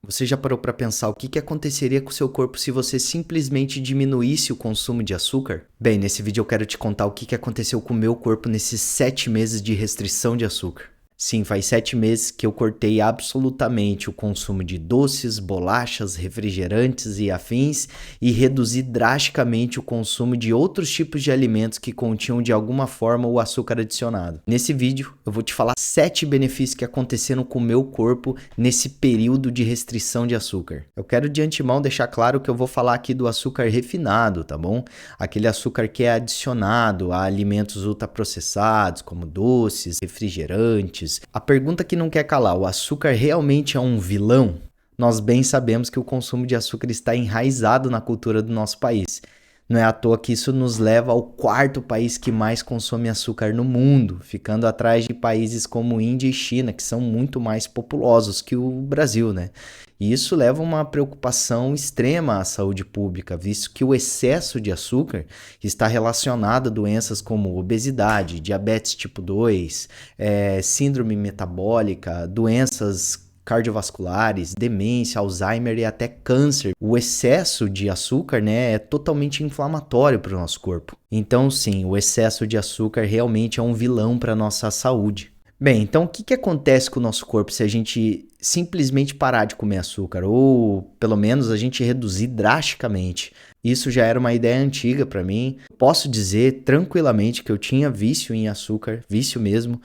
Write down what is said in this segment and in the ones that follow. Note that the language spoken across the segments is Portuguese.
Você já parou para pensar o que aconteceria com o seu corpo se você simplesmente diminuísse o consumo de açúcar? Bem, nesse vídeo eu quero te contar o que aconteceu com o meu corpo nesses 7 meses de restrição de açúcar. Sim, faz 7 meses que eu cortei absolutamente o consumo de doces, bolachas, refrigerantes e afins e reduzi drasticamente o consumo de outros tipos de alimentos que continham de alguma forma o açúcar adicionado. Nesse vídeo eu vou te falar 7 benefícios que aconteceram com o meu corpo nesse período de restrição de açúcar. Eu quero de antemão deixar claro que eu vou falar aqui do açúcar refinado, tá bom? Aquele açúcar que é adicionado a alimentos ultraprocessados como doces, refrigerantes. A pergunta que não quer calar: o açúcar realmente é um vilão? Nós bem sabemos que o consumo de açúcar está enraizado na cultura do nosso país. Não é à toa que isso nos leva ao 4º país que mais consome açúcar no mundo, ficando atrás de países como Índia e China, que são muito mais populosos que o Brasil, né? E isso leva a uma preocupação extrema à saúde pública, visto que o excesso de açúcar está relacionado a doenças como obesidade, diabetes tipo 2, síndrome metabólica, doenças cardiovasculares, demência, Alzheimer e até câncer. O excesso de açúcar, né, é totalmente inflamatório para o nosso corpo. Então, sim, o excesso de açúcar realmente é um vilão para a nossa saúde. Bem, então o que acontece com o nosso corpo se a gente simplesmente parar de comer açúcar, ou pelo menos a gente reduzir drasticamente? Isso já era uma ideia antiga para mim. Posso dizer tranquilamente que eu tinha vício em açúcar, vício mesmo,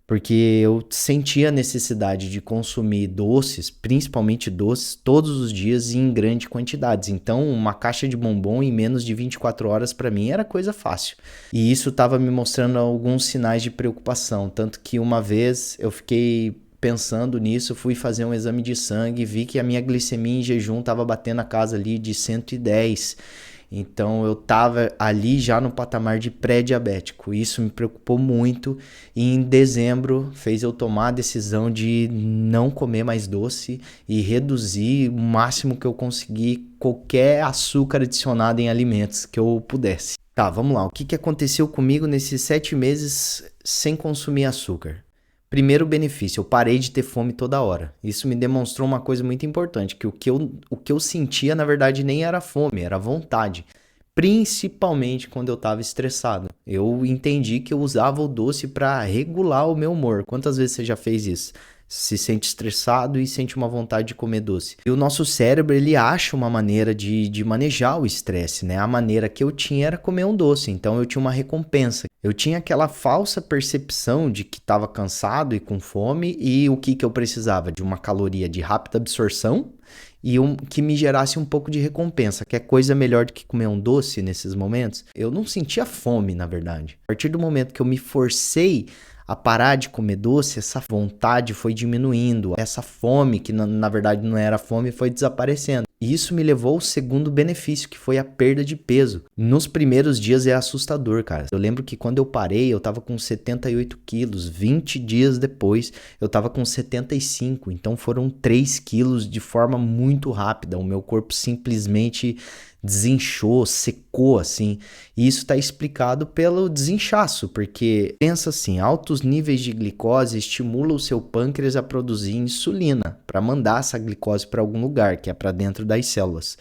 porque eu sentia a necessidade de consumir doces, principalmente doces, todos os dias e em grandes quantidades. Então, uma caixa de bombom em menos de 24 horas para mim era coisa fácil. E isso estava me mostrando alguns sinais de preocupação, tanto que uma vez eu fiquei pensando nisso, fui fazer um exame de sangue e vi que a minha glicemia em jejum estava batendo a casa ali de 110. Então eu estava ali já no patamar de pré-diabético. Isso me preocupou muito e em dezembro fez eu tomar a decisão de não comer mais doce e reduzir o máximo que eu conseguir qualquer açúcar adicionado em alimentos que eu pudesse. Tá, vamos lá. O que aconteceu comigo nesses 7 meses sem consumir açúcar? Primeiro benefício, eu parei de ter fome toda hora. Isso me demonstrou uma coisa muito importante, que o que eu sentia, na verdade, nem era fome, era vontade. Principalmente quando eu estava estressado. Eu entendi que eu usava o doce para regular o meu humor. Quantas vezes você já fez isso? Se sente estressado e sente uma vontade de comer doce. E o nosso cérebro, ele acha uma maneira de manejar o estresse, né? A maneira que eu tinha era comer um doce, então eu tinha uma recompensa. Eu tinha aquela falsa percepção de que estava cansado e com fome e o que eu precisava? De uma caloria de rápida absorção e que me gerasse um pouco de recompensa, que é coisa melhor do que comer um doce nesses momentos. Eu não sentia fome, na verdade. A partir do momento que eu me forcei a parar de comer doce, essa vontade foi diminuindo, essa fome, que na verdade não era fome, foi desaparecendo. E isso me levou ao segundo benefício, que foi a perda de peso. Nos primeiros dias é assustador, cara. Eu lembro que quando eu parei, eu tava com 78 quilos. 20 dias depois, eu tava com 75. Então foram 3 quilos de forma muito rápida. O meu corpo simplesmente desinchou, secou assim. E isso está explicado pelo desinchaço, porque pensa assim, altos níveis de glicose estimulam o seu pâncreas a produzir insulina para mandar essa glicose para algum lugar, que é para dentro das células.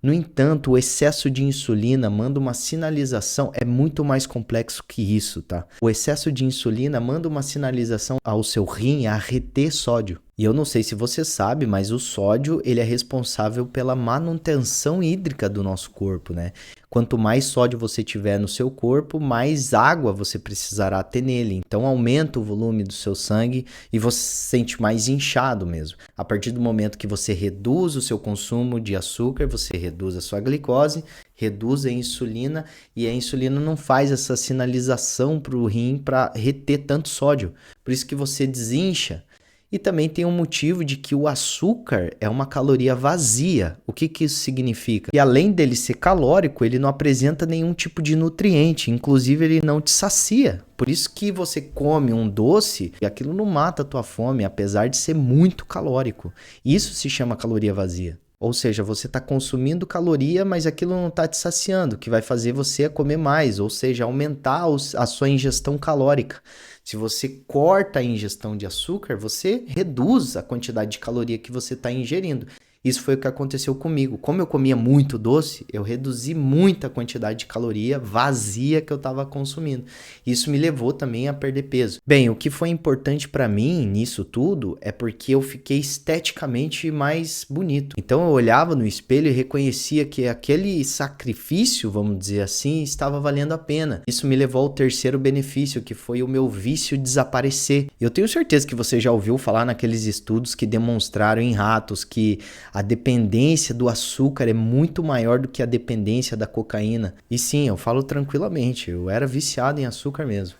No entanto, o excesso de insulina manda uma sinalização, é muito mais complexo que isso, tá? O excesso de insulina manda uma sinalização ao seu rim a reter sódio. E eu não sei se você sabe, mas o sódio, ele é responsável pela manutenção hídrica do nosso corpo, né? Quanto mais sódio você tiver no seu corpo, mais água você precisará ter nele. Então aumenta o volume do seu sangue e você se sente mais inchado mesmo. A partir do momento que você reduz o seu consumo de açúcar, você reduz a sua glicose, reduz a insulina e a insulina não faz essa sinalização para o rim para reter tanto sódio. Por isso que você desincha. E também tem um motivo de que o açúcar é uma caloria vazia. O que isso significa? Que além dele ser calórico, ele não apresenta nenhum tipo de nutriente, inclusive ele não te sacia. Por isso que você come um doce e aquilo não mata a tua fome, apesar de ser muito calórico. Isso se chama caloria vazia. Ou seja, você está consumindo caloria, mas aquilo não está te saciando, que vai fazer você comer mais, ou seja, aumentar a sua ingestão calórica. Se você corta a ingestão de açúcar, você reduz a quantidade de caloria que você está ingerindo. Isso foi o que aconteceu comigo. Como eu comia muito doce, eu reduzi muita quantidade de caloria vazia que eu estava consumindo. Isso me levou também a perder peso. Bem, o que foi importante para mim nisso tudo é porque eu fiquei esteticamente mais bonito. Então eu olhava no espelho e reconhecia que aquele sacrifício, vamos dizer assim, estava valendo a pena. Isso me levou ao terceiro benefício, que foi o meu vício desaparecer. Eu tenho certeza que você já ouviu falar naqueles estudos que demonstraram em ratos que a dependência do açúcar é muito maior do que a dependência da cocaína. E sim, eu falo tranquilamente, eu era viciado em açúcar mesmo.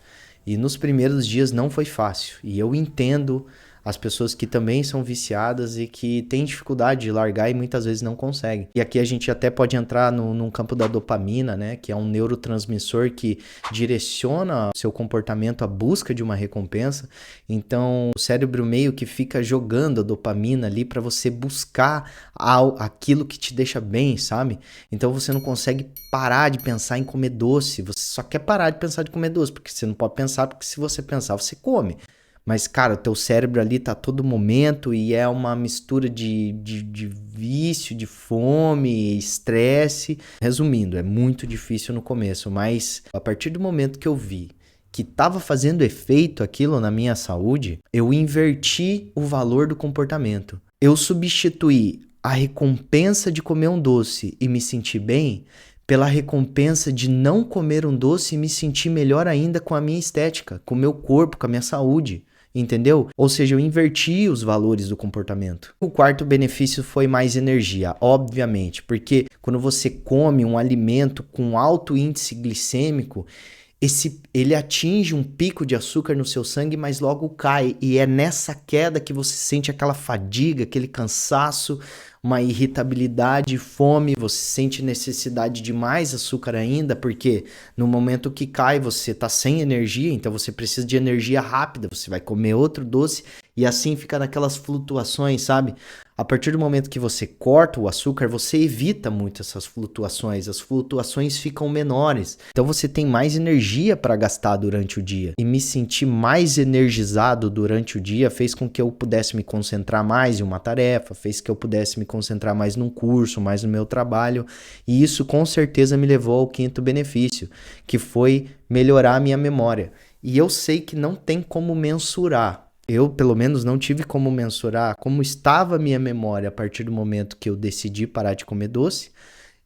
E nos primeiros dias não foi fácil. E eu entendo as pessoas que também são viciadas e que têm dificuldade de largar e muitas vezes não conseguem. E aqui a gente até pode entrar num campo da dopamina, né? Que é um neurotransmissor que direciona o seu comportamento à busca de uma recompensa. Então, o cérebro meio que fica jogando a dopamina ali para você buscar aquilo que te deixa bem, sabe? Então, você não consegue parar de pensar em comer doce. Você só quer parar de pensar de comer doce, porque você não pode pensar, porque se você pensar, você come. Mas, cara, o teu cérebro ali tá a todo momento e é uma mistura de vício, de fome, estresse. Resumindo, é muito difícil no começo, mas a partir do momento que eu vi que estava fazendo efeito aquilo na minha saúde, eu inverti o valor do comportamento. Eu substituí a recompensa de comer um doce e me sentir bem pela recompensa de não comer um doce e me sentir melhor ainda com a minha estética, com o meu corpo, com a minha saúde. Entendeu? Ou seja, eu inverti os valores do comportamento. O quarto benefício foi mais energia, obviamente, porque quando você come um alimento com alto índice glicêmico, ele atinge um pico de açúcar no seu sangue, mas logo cai. E é nessa queda que você sente aquela fadiga, aquele cansaço, uma irritabilidade, fome, você sente necessidade de mais açúcar ainda, porque no momento que cai você está sem energia, então você precisa de energia rápida, você vai comer outro doce e assim fica naquelas flutuações, sabe? A partir do momento que você corta o açúcar, você evita muito essas flutuações, as flutuações ficam menores, então você tem mais energia para gastar durante o dia. E me sentir mais energizado durante o dia fez com que eu pudesse me concentrar mais em uma tarefa, fez que eu pudesse me concentrar mais num curso, mais no meu trabalho, e isso com certeza me levou ao quinto benefício, que foi melhorar a minha memória. E eu sei que não tem como mensurar. Eu, pelo menos, não tive como mensurar como estava a minha memória a partir do momento que eu decidi parar de comer doce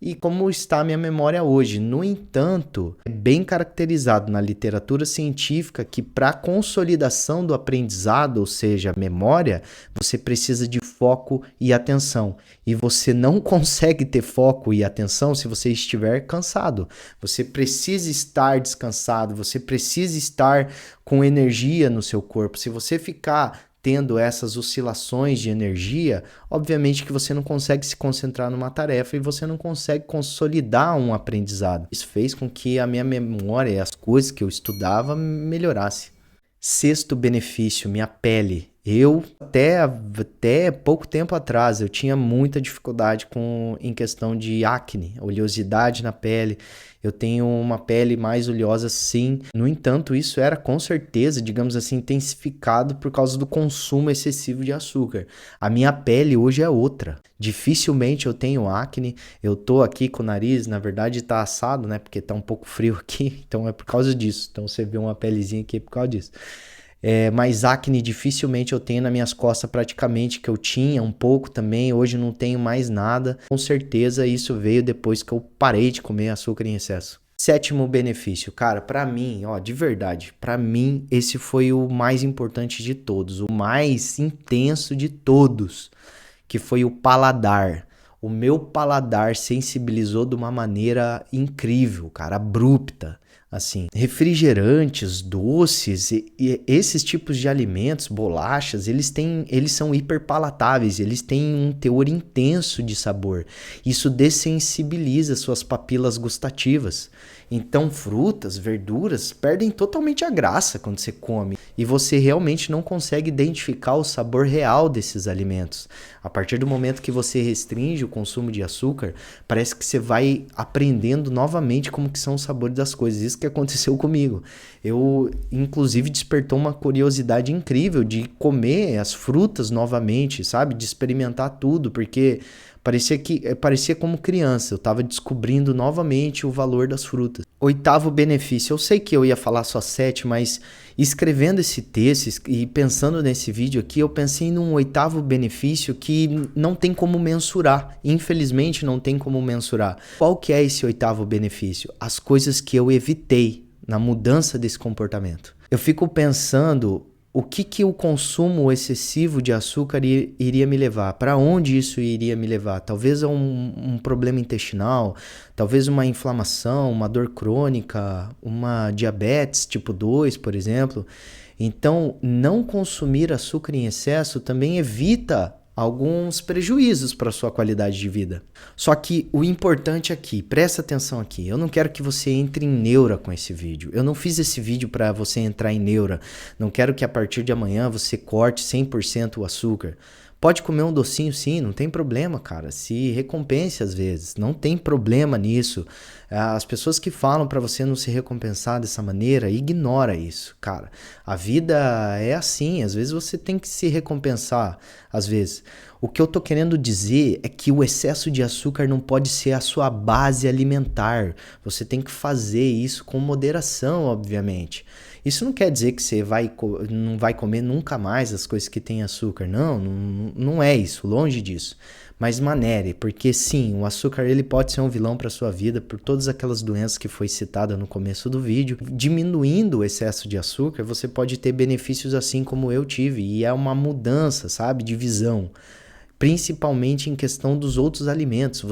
e como está a minha memória hoje. No entanto, é bem caracterizado na literatura científica que para a consolidação do aprendizado, ou seja, a memória, você precisa de foco e atenção. E você não consegue ter foco e atenção se você estiver cansado. Você precisa estar descansado, você precisa estar com energia no seu corpo. Se você ficar tendo essas oscilações de energia, obviamente que você não consegue se concentrar numa tarefa e você não consegue consolidar um aprendizado. Isso fez com que a minha memória e as coisas que eu estudava melhorasse. Sexto benefício, minha pele. Eu, até pouco tempo atrás, eu tinha muita dificuldade em questão de acne, oleosidade na pele. Eu tenho uma pele mais oleosa, sim. No entanto, isso era com certeza, digamos assim, intensificado por causa do consumo excessivo de açúcar. A minha pele hoje é outra. Dificilmente eu tenho acne. Eu tô aqui com o nariz, na verdade tá assado, né? Porque tá um pouco frio aqui, então é por causa disso. Então você vê uma pelezinha aqui por causa disso. Mas acne dificilmente eu tenho nas minhas costas praticamente, que eu tinha um pouco também, hoje não tenho mais nada. Com certeza isso veio depois que eu parei de comer açúcar em excesso. Sétimo benefício, cara, pra mim, ó, de verdade, pra mim esse foi o mais importante de todos, o mais intenso de todos, que foi o paladar. O meu paladar sensibilizou de uma maneira incrível, cara, abrupta. Assim, refrigerantes, doces e esses tipos de alimentos, bolachas, eles são hiperpalatáveis, eles têm um teor intenso de sabor. Isso dessensibiliza suas papilas gustativas. Então frutas, verduras perdem totalmente a graça quando você come e você realmente não consegue identificar o sabor real desses alimentos. A partir do momento que você restringe o consumo de açúcar, parece que você vai aprendendo novamente como que são os sabores das coisas. Isso que aconteceu comigo. Eu, inclusive, despertou uma curiosidade incrível de comer as frutas novamente, sabe? De experimentar tudo, porque parecia como criança, eu estava descobrindo novamente o valor das frutas. Oitavo benefício, eu sei que eu ia falar só 7, mas escrevendo esse texto e pensando nesse vídeo aqui, eu pensei num oitavo benefício que não tem como mensurar, infelizmente não tem como mensurar. Qual que é esse oitavo benefício? As coisas que eu evitei na mudança desse comportamento. Eu fico pensando o que o consumo excessivo de açúcar iria me levar? Para onde isso iria me levar? Talvez a um problema intestinal, talvez uma inflamação, uma dor crônica, uma diabetes tipo 2, por exemplo. Então, não consumir açúcar em excesso também evita alguns prejuízos para a sua qualidade de vida. Só que o importante aqui, presta atenção aqui, eu não quero que você entre em neura com esse vídeo. Eu não fiz esse vídeo para você entrar em neura. Não quero que a partir de amanhã você corte 100% o açúcar. Pode comer um docinho sim, não tem problema, cara. Se recompense às vezes, não tem problema nisso. As pessoas que falam para você não se recompensar dessa maneira, ignora isso, cara. A vida é assim, às vezes você tem que se recompensar, às vezes. O que eu tô querendo dizer é que o excesso de açúcar não pode ser a sua base alimentar. Você tem que fazer isso com moderação, obviamente. Isso não quer dizer que você não vai comer nunca mais as coisas que têm açúcar. Não é isso, longe disso. Mas manere, porque sim, o açúcar ele pode ser um vilão para sua vida por todas aquelas doenças que foi citada no começo do vídeo. Diminuindo o excesso de açúcar, você pode ter benefícios assim como eu tive. E é uma mudança, sabe, de visão. Principalmente em questão dos outros alimentos.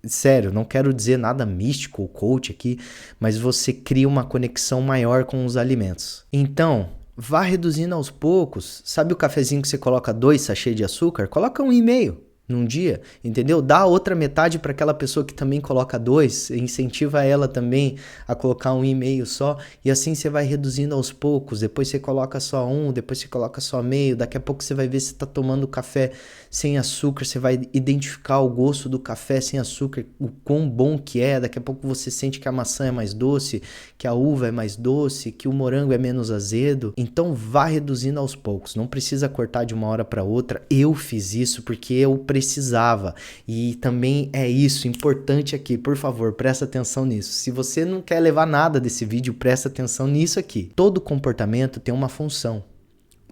Sério, não quero dizer nada místico ou coach aqui, mas você cria uma conexão maior com os alimentos. Então, vá reduzindo aos poucos. Sabe o cafezinho que você coloca 2 sachês de açúcar? Coloca 1,5 num dia, entendeu? Dá a outra metade para aquela pessoa que também coloca 2, incentiva ela também a colocar 1,5 só, e assim você vai reduzindo aos poucos. Depois você coloca só 1, depois você coloca só meio, daqui a pouco você vai ver se está tomando café sem açúcar, você vai identificar o gosto do café sem açúcar, o quão bom que é. Daqui a pouco você sente que a maçã é mais doce, que a uva é mais doce, que o morango é menos azedo. Então vá reduzindo aos poucos, não precisa cortar de uma hora para outra. Eu fiz isso porque eu precisava, e também é isso, importante aqui, por favor, presta atenção nisso. Se você não quer levar nada desse vídeo, presta atenção nisso aqui. Todo comportamento tem uma função.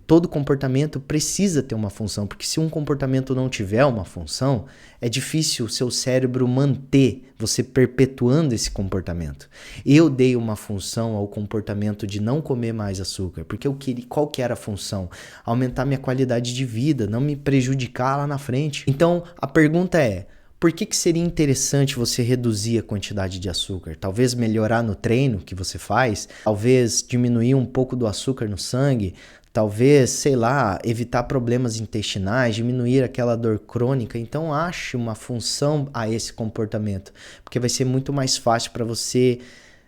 Todo comportamento precisa ter uma função, porque se um comportamento não tiver uma função, é difícil o seu cérebro manter você perpetuando esse comportamento. Eu dei uma função ao comportamento de não comer mais açúcar, porque eu queria, qual que era a função? Aumentar minha qualidade de vida, não me prejudicar lá na frente. Então, a pergunta é: por que seria interessante você reduzir a quantidade de açúcar? Talvez melhorar no treino que você faz, talvez diminuir um pouco do açúcar no sangue, talvez, sei lá, evitar problemas intestinais, diminuir aquela dor crônica. Então ache uma função a esse comportamento, porque vai ser muito mais fácil para você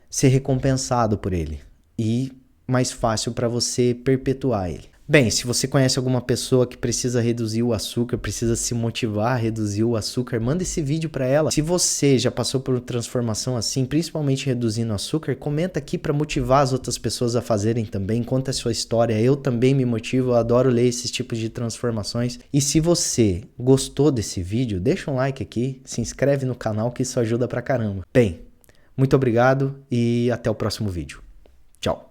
ser recompensado por ele e mais fácil para você perpetuar ele. Bem, se você conhece alguma pessoa que precisa reduzir o açúcar, precisa se motivar a reduzir o açúcar, manda esse vídeo para ela. Se você já passou por uma transformação assim, principalmente reduzindo o açúcar, comenta aqui para motivar as outras pessoas a fazerem também. Conta a sua história, eu também me motivo, eu adoro ler esses tipos de transformações. E se você gostou desse vídeo, deixa um like aqui, se inscreve no canal que isso ajuda pra caramba. Bem, muito obrigado e até o próximo vídeo. Tchau!